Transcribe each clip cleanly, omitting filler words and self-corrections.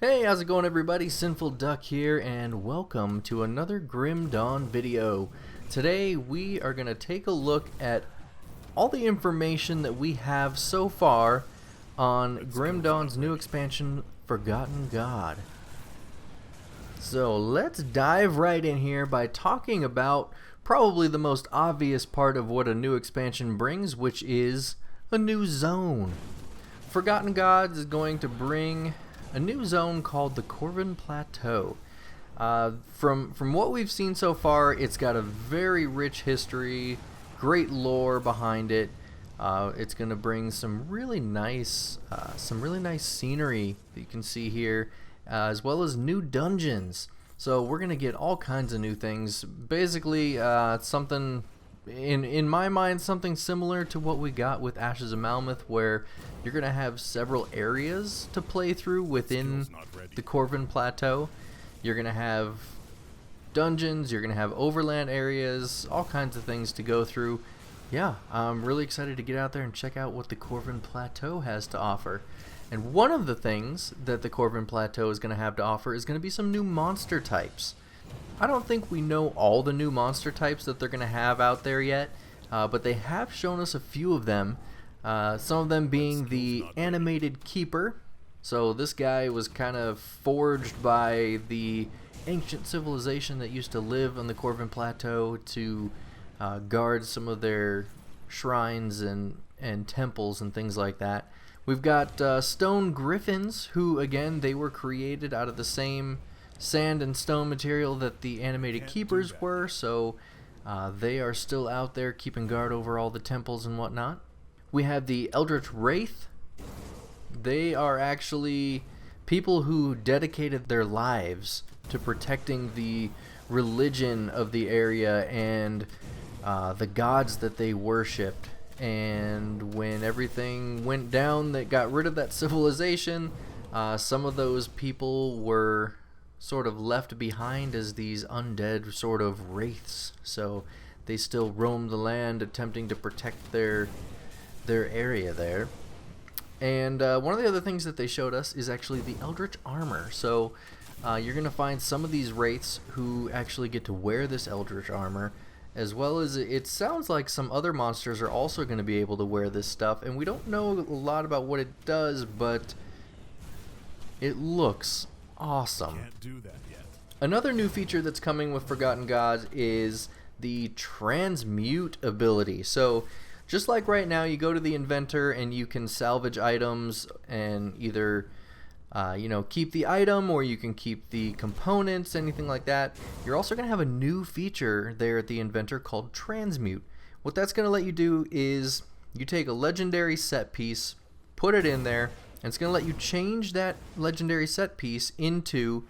Hey, how's it going everybody? Sinful Duck here, and welcome to another Grim Dawn video. Today we are going to take a look at all the information that we have so far on Grim Dawn's new expansion, Forgotten God. So let's dive right in here by talking about probably the most obvious part of what a new expansion brings, which is a new zone. Forgotten Gods is going to bring a new zone called the Corvin Plateau. From what we've seen so far, it's got a very rich history, great lore behind it. It's going to bring some really nice scenery that you can see here, as well as new dungeons. So we're going to get all kinds of new things. Basically, something in my mind, something similar to what we got with Ashes of Malmouth, where you're going to have several areas to play through within the Corvin Plateau. You're going to have dungeons, you're going to have overland areas, all kinds of things to go through. Yeah, I'm really excited to get out there and check out what the Corvin Plateau has to offer. And one of the things that the Corvin Plateau is going to have to offer is going to be some new monster types. I don't think we know all the new monster types that they're going to have out there yet, but they have shown us a few of them. Some of them being the animated keeper. So this guy was kind of forged by the ancient civilization that used to live on the Corvin Plateau to guard some of their shrines and temples and things like that. We've got stone griffins, who again, they were created out of the same sand and stone material that the animated keepers were, so they are still out there keeping guard over all the temples and whatnot. We have the Eldritch Wraith. They are actually people who dedicated their lives to protecting the religion of the area and the gods that they worshipped. And when everything went down that got rid of that civilization, some of those people were sort of left behind as these undead sort of wraiths. So they still roam the land attempting to protect their area there. And one of the other things that they showed us is actually the Eldritch Armor. So you're going to find some of these wraiths who actually get to wear this Eldritch Armor, as well as it sounds like some other monsters are also going to be able to wear this stuff. And we don't know a lot about what it does, but it looks awesome. Can't do that yet. Another new feature that's coming with Forgotten Gods is the Transmute ability. So just like right now, you go to the inventor and you can salvage items and either keep the item, or you can keep the components, anything like that. You're also going to have a new feature there at the inventor called Transmute. What that's going to let you do is you take a legendary set piece, put it in there, and it's going to let you change that legendary set piece into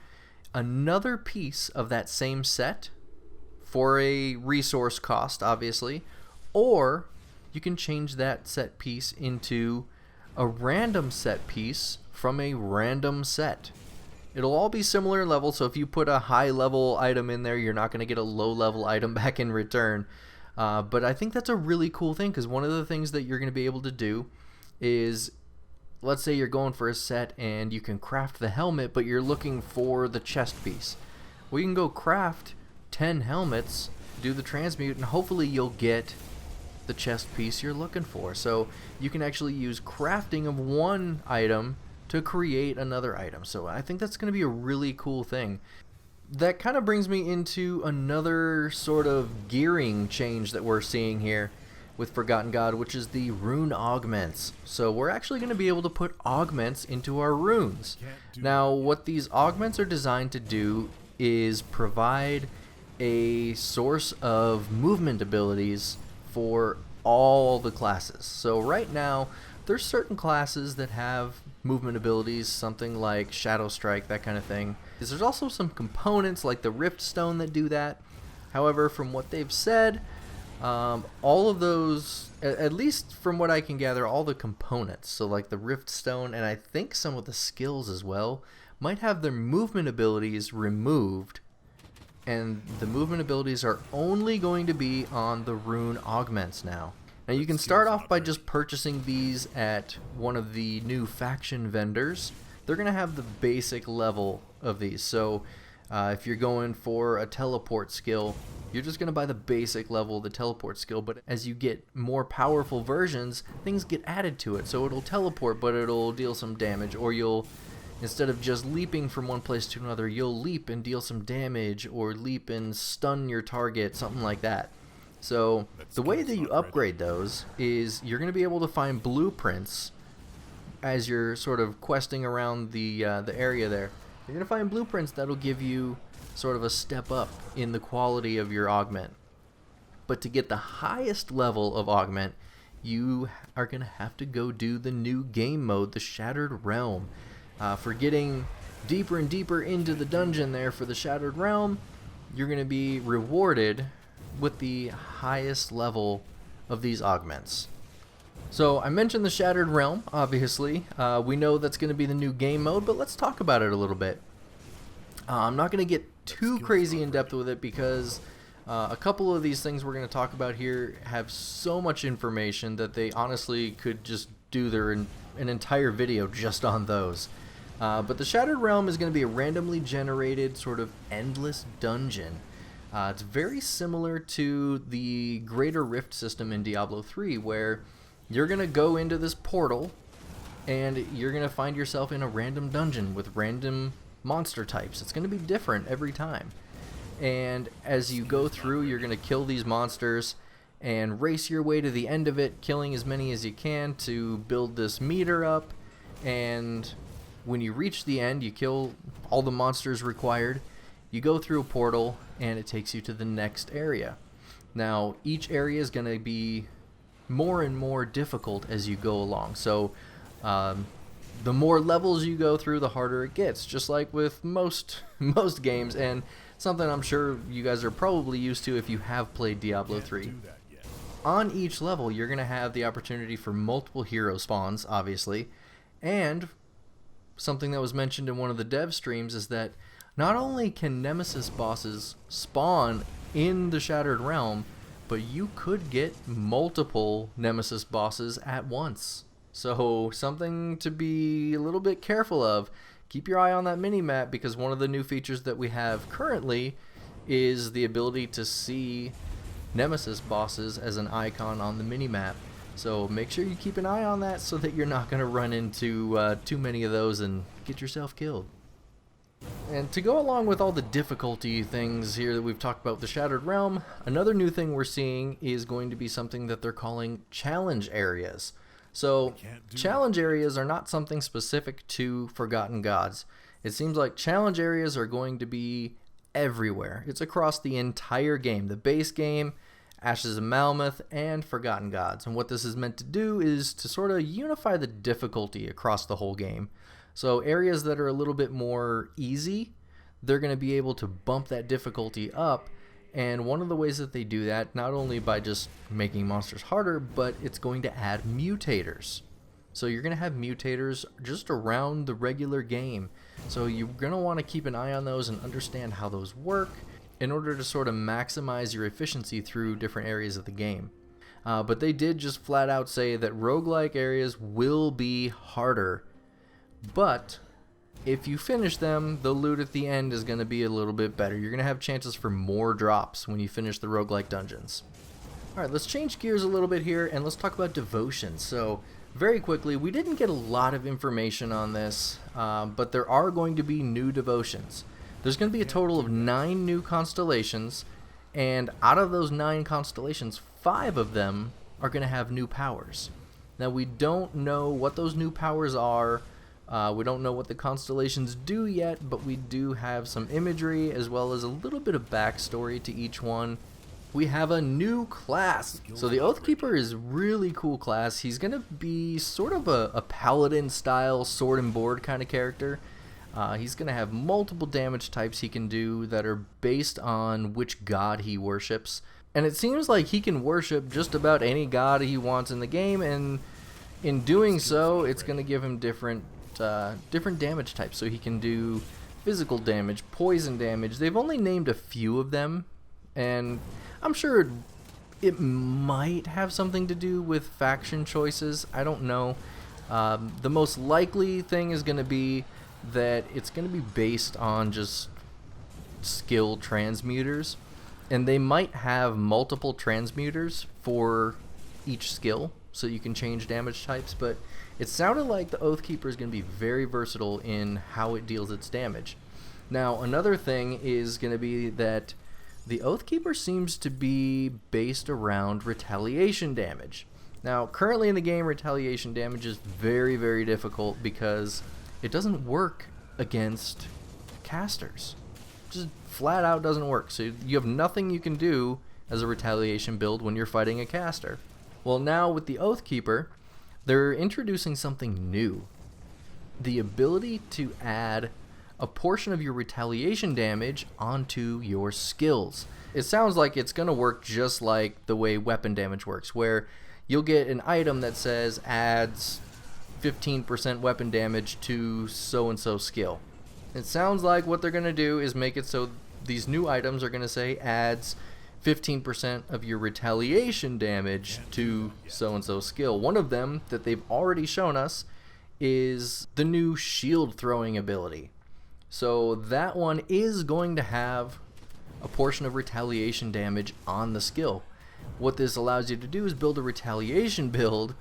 another piece of that same set for a resource cost, obviously, or you can change that set piece into a random set piece from a random set. It'll all be similar level, so if you put a high level item in there, you're not going to get a low level item back in return. But I think that's a really cool thing, because one of the things that you're going to be able to do is, let's say you're going for a set and you can craft the helmet, but you're looking for the chest piece. Well, you can go craft 10 helmets, do the transmute, and hopefully you'll get the chest piece you're looking for. So you can actually use crafting of one item to create another item. So I think that's going to be a really cool thing. That kind of brings me into another sort of gearing change that we're seeing here with Forgotten God, which is the Rune Augments. So we're actually going to be able to put augments into our runes. Now, what these augments are designed to do is provide a source of movement abilities for all the classes. So right now, there's certain classes that have movement abilities, something like Shadow Strike, that kind of thing. There's also some components like the Rift Stone that do that. However, from what they've said, all of those, at least from what I can gather, all the components, so like the Rift Stone and I think some of the skills as well, might have their movement abilities removed, and the movement abilities are only going to be on the Rune Augments now. Now you can start off by just purchasing these at one of the new faction vendors. they're going to have the basic level of these. So if you're going for a teleport skill, you're just going to buy the basic level of the teleport skill, but as you get more powerful versions, things get added to it. So it'll teleport, but it'll deal some damage, or you'll, instead of just leaping from one place to another, you'll leap and deal some damage, or leap and stun your target, something like that. So the way that you upgrade those is you're going to be able to find blueprints as you're sort of questing around the area there. You're going to find blueprints that'll give you sort of a step up in the quality of your augment. But to get the highest level of augment, you are going to have to go do the new game mode, the Shattered Realm. For getting deeper and deeper into the dungeon there for the Shattered Realm, you're going to be rewarded with the highest level of these augments. So I mentioned the Shattered Realm, obviously. We know that's going to be the new game mode, but let's talk about it a little bit. I'm not going to get too crazy in depth with it because a couple of these things we're going to talk about here have so much information that they honestly could just do an entire video just on those. But the Shattered Realm is going to be a randomly generated sort of endless dungeon. It's very similar to the Greater Rift system in Diablo 3, where you're going to go into this portal and you're going to find yourself in a random dungeon with random monster types. It's going to be different every time. And as you go through, you're going to kill these monsters and race your way to the end of it, killing as many as you can to build this meter up. And when you reach the end, you kill all the monsters required. You go through a portal and it takes you to the next area. Now, each area is going to be more and more difficult as you go along. So the more levels you go through, the harder it gets, just like with most games, and something I'm sure you guys are probably used to if you have played Diablo 3. On each level, you're going to have the opportunity for multiple hero spawns, obviously, and something that was mentioned in one of the dev streams is that not only can Nemesis bosses spawn in the Shattered Realm, but you could get multiple Nemesis bosses at once. So something to be a little bit careful of. Keep your eye on that mini-map, because one of the new features that we have currently is the ability to see Nemesis bosses as an icon on the mini-map. So make sure you keep an eye on that so that you're not going to run into too many of those and get yourself killed. And to go along with all the difficulty things here that we've talked about with the Shattered Realm, another new thing we're seeing is going to be something that they're calling challenge areas. So challenge areas are not something specific to Forgotten Gods. It seems like challenge areas are going to be everywhere. It's across the entire game, the base game, Ashes of Malmouth, and Forgotten Gods. And what this is meant to do is to sort of unify the difficulty across the whole game. So areas that are a little bit more easy, they're going to be able to bump that difficulty up. And one of the ways that they do that, not only by just making monsters harder, but it's going to add mutators. So you're going to have mutators just around the regular game. So you're going to want to keep an eye on those and understand how those work in order to sort of maximize your efficiency through different areas of the game. But they did just flat out say that roguelike areas will be harder. But if you finish them, the loot at the end is going to be a little bit better. You're going to have chances for more drops when you finish the roguelike dungeons. Alright, let's change gears a little bit here and let's talk about devotion. So, very quickly, we didn't get a lot of information on this, but there are going to be new devotions. There's going to be a total of 9 new constellations, and out of those 9 constellations, 5 of them are going to have new powers. Now, we don't know what those new powers are. We don't know what the constellations do yet, but we do have some imagery as well as a little bit of backstory to each one. We have a new class. So the Oathkeeper is a really cool class. He's going to be sort of a paladin style sword and board kind of character. He's going to have multiple damage types he can do that are based on which god he worships. And it seems like he can worship just about any god he wants in the game, and in doing so, it's going to give him different damage types. So he can do physical damage, poison damage. They've only named a few of them, and I'm sure it might have something to do with faction choices. I don't know. The most likely thing is going to be that it's going to be based on just skill transmuters, and they might have multiple transmuters for each skill so you can change damage types, but it sounded like the Oathkeeper is going to be very versatile in how it deals its damage. Now, another thing is going to be that the Oathkeeper seems to be based around retaliation damage. Now, currently in the game, retaliation damage is very, very difficult because it doesn't work against casters. Just flat out doesn't work. So you have nothing you can do as a retaliation build when you're fighting a caster. Well, now with the Oathkeeper, they're introducing something new. The ability to add a portion of your retaliation damage onto your skills. It sounds like it's going to work just like the way weapon damage works, where you'll get an item that says adds 15% weapon damage to so-and-so skill. It sounds like what they're going to do is make it so these new items are going to say adds 15% of your retaliation damage to so-and-so skill. One of them that they've already shown us is the new shield throwing ability. So that one is going to have a portion of retaliation damage on the skill. What this allows you to do is build a retaliation build,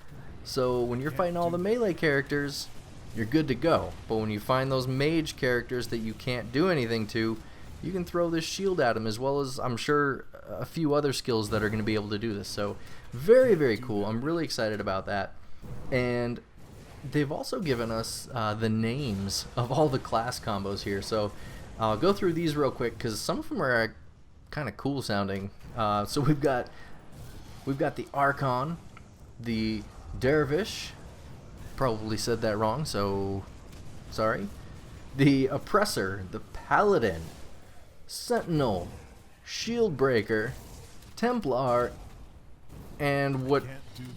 so when you're fighting all the melee characters, you're good to go. But when you find those mage characters that you can't do anything to, you can throw this shield at them, as well as I'm sure a few other skills that are going to be able to do this. So very, very cool. I'm really excited about that. And they've also given us the names of all the class combos here. So I'll go through these real quick because some of them are kind of cool sounding. So we've got the Archon, the Dervish, probably said that wrong, so sorry. The Oppressor, the Paladin, Sentinel, Shieldbreaker, Templar, and what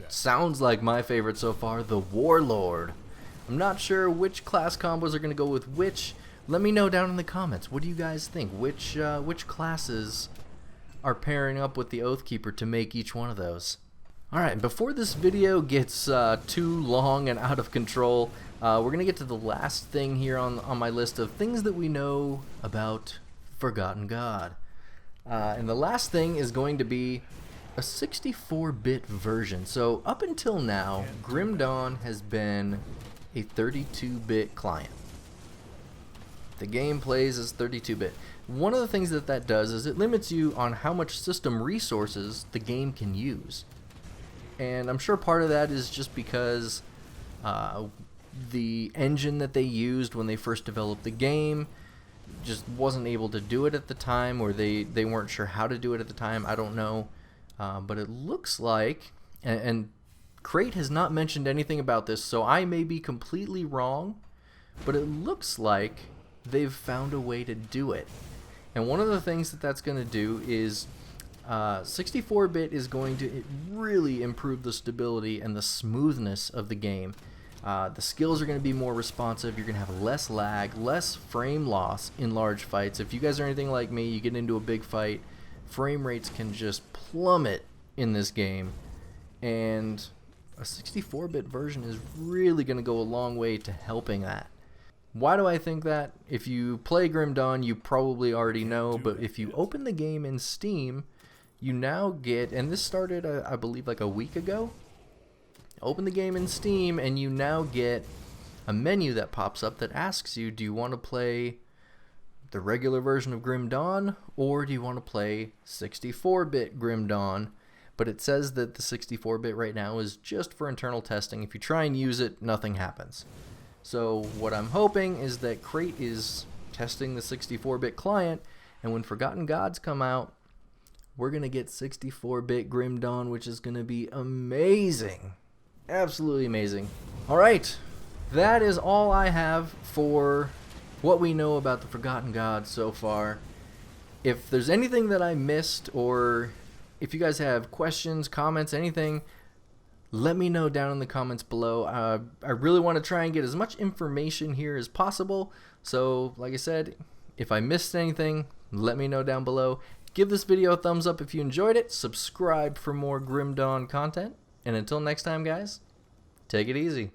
sounds like my favorite so far, the Warlord. I'm not sure which class combos are going to go with which. Let me know down in the comments. What do you guys think? Which classes are pairing up with the Oathkeeper to make each one of those? Alright, before this video gets too long and out of control, we're going to get to the last thing here on my list of things that we know about Forgotten God. And the last thing is going to be a 64-bit version. So up until now, Grim Dawn has been a 32-bit client. The game plays as 32-bit. One of the things that does is it limits you on how much system resources the game can use. And I'm sure part of that is just because the engine that they used when they first developed the game just wasn't able to do it at the time, or they weren't sure how to do it at the time. I don't know. But it looks like, and Crate has not mentioned anything about this, so I may be completely wrong, but it looks like they've found a way to do it. And one of the things that's going to do is 64-bit is going to really improve the stability and the smoothness of the game. The skills are going to be more responsive. You're going to have less lag, less frame loss in large fights. If you guys are anything like me, you get into a big fight, frame rates can just plummet in this game. And a 64-bit version is really going to go a long way to helping that. Why do I think that? If you play Grim Dawn, you probably already know, but if you open the game in Steam, you now get, and this started I believe like a week ago, open the game in Steam and you now get a menu that pops up that asks you, do you want to play the regular version of Grim Dawn, or do you want to play 64-bit Grim Dawn? But it says that the 64-bit right now is just for internal testing. If you try and use it, nothing happens. So what I'm hoping is that Crate is testing the 64-bit client, and when Forgotten Gods come out, we're going to get 64-bit Grim Dawn, which is going to be amazing. Absolutely amazing. Alright, that is all I have for what we know about the Forgotten Gods so far. If there's anything that I missed, or if you guys have questions, comments, anything, let me know down in the comments below. I really want to try and get as much information here as possible. So, like I said, if I missed anything, let me know down below. Give this video a thumbs up if you enjoyed it. Subscribe for more Grim Dawn content. And until next time, guys, take it easy.